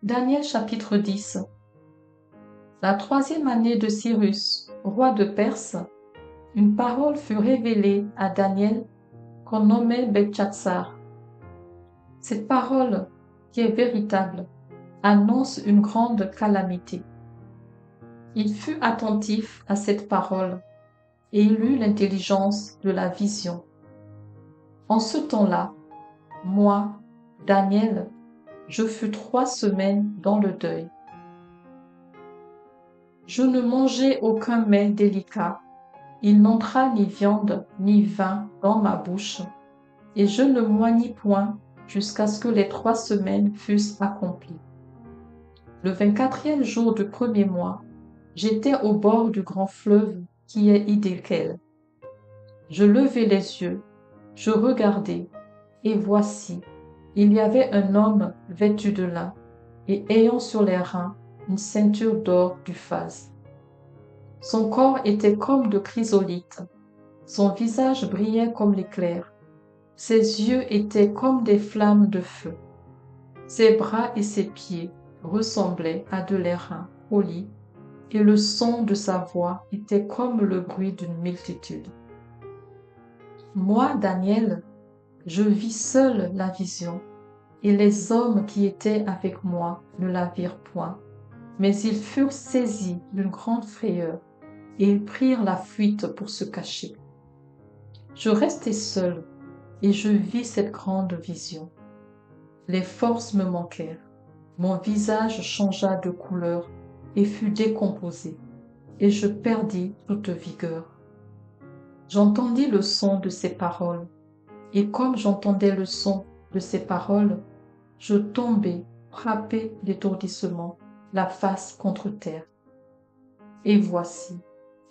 Daniel chapitre 10. La troisième année de Cyrus, roi de Perse, une parole fut révélée à Daniel qu'on nommait Beltchatsar. Cette parole, qui est véritable, annonce une grande calamité. Il fut attentif à cette parole et il eut l'intelligence de la vision. En ce temps-là, moi, Daniel, je fus 3 semaines dans le deuil. Je ne mangeai aucun mets délicat, il n'entra ni viande ni vin dans ma bouche, et je ne m'oignis point jusqu'à ce que les 3 semaines fussent accomplies. Le 24e jour du premier mois, j'étais au bord du grand fleuve qui est Hiddekel. Je levai les yeux, je regardai, et voici, il y avait un homme vêtu de lin, et ayant sur les reins une ceinture d'or d'Uphaz. Son corps était comme de chrysolite, son visage brillait comme l'éclair, ses yeux étaient comme des flammes de feu, ses bras et ses pieds ressemblaient à de l'airain poli, et le son de sa voix était comme le bruit d'une multitude. Moi, Daniel, je vis seul la vision, et les hommes qui étaient avec moi ne la virent point, mais ils furent saisis d'une grande frayeur, et ils prirent la fuite pour se cacher. Je restai seul, et je vis cette grande vision. Les forces me manquèrent, mon visage changea de couleur et fut décomposé, et je perdis toute vigueur. J'entendis le son de ces paroles, et comme j'entendais le son de ces paroles, je tombai, frappé d'étourdissement, la face contre terre. Et voici,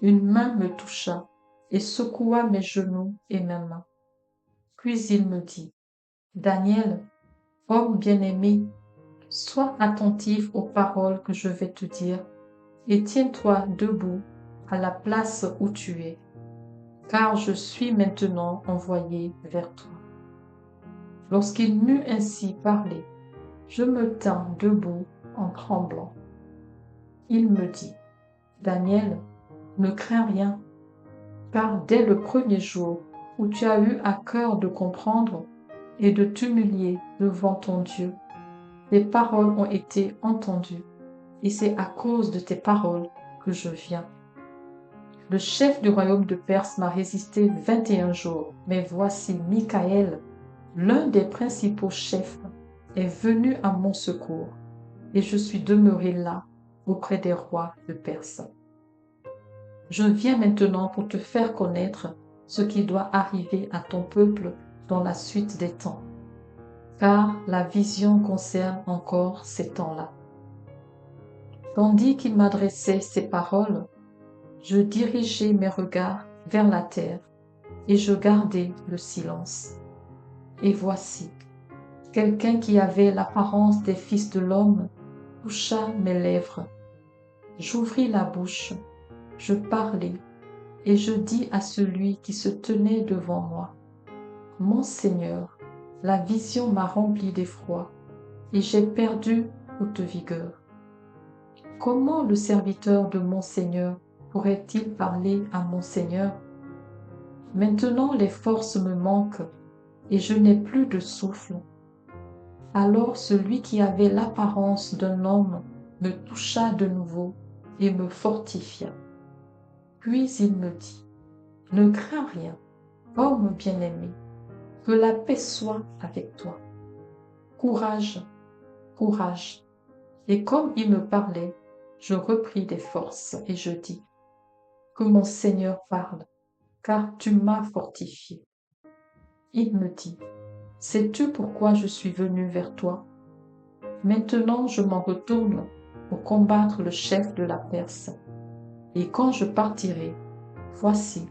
une main me toucha et secoua mes genoux et mes mains. Puis il me dit, « Daniel, homme bien-aimé, sois attentif aux paroles que je vais te dire et tiens-toi debout à la place où tu es, car je suis maintenant envoyé vers toi. » Lorsqu'il m'eut ainsi parlé, je me tins debout en tremblant. Il me dit, « Daniel, ne crains rien, car dès le premier jour où tu as eu à cœur de comprendre et de t'humilier devant ton Dieu, tes paroles ont été entendues, et c'est à cause de tes paroles que je viens. Le chef du royaume de Perse m'a résisté 21 jours, mais voici Michaël, l'un des principaux chefs, est venu à mon secours, et je suis demeuré là, auprès des rois de Perse. Je viens maintenant pour te faire connaître ce qui doit arriver à ton peuple dans la suite des temps, car la vision concerne encore ces temps-là. » Tandis qu'il m'adressait ces paroles, je dirigeai mes regards vers la terre et je gardai le silence. Et voici, quelqu'un qui avait l'apparence des fils de l'homme toucha mes lèvres. J'ouvris la bouche, je parlai, et je dis à celui qui se tenait devant moi, « Mon Seigneur, la vision m'a rempli d'effroi, et j'ai perdu toute vigueur. Comment le serviteur de mon Seigneur pourrait-il parler à mon Seigneur? Maintenant les forces me manquent, et je n'ai plus de souffle. » Alors celui qui avait l'apparence d'un homme me toucha de nouveau et me fortifia. Puis il me dit, « Ne crains rien, homme bien-aimé, que la paix soit avec toi. Courage, courage. » Et comme il me parlait, je repris des forces et je dis, « Que mon Seigneur parle, car tu m'as fortifié. » Il me dit, « Sais-tu pourquoi je suis venu vers toi? Maintenant je m'en retourne pour combattre le chef de la Perse. Et quand je partirai, voici,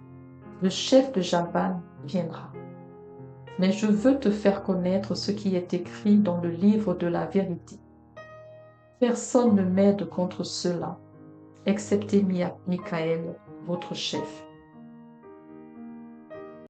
le chef de Javan viendra. Mais je veux te faire connaître ce qui est écrit dans le livre de la vérité. Personne ne m'aide contre cela, excepté Michaël, votre chef.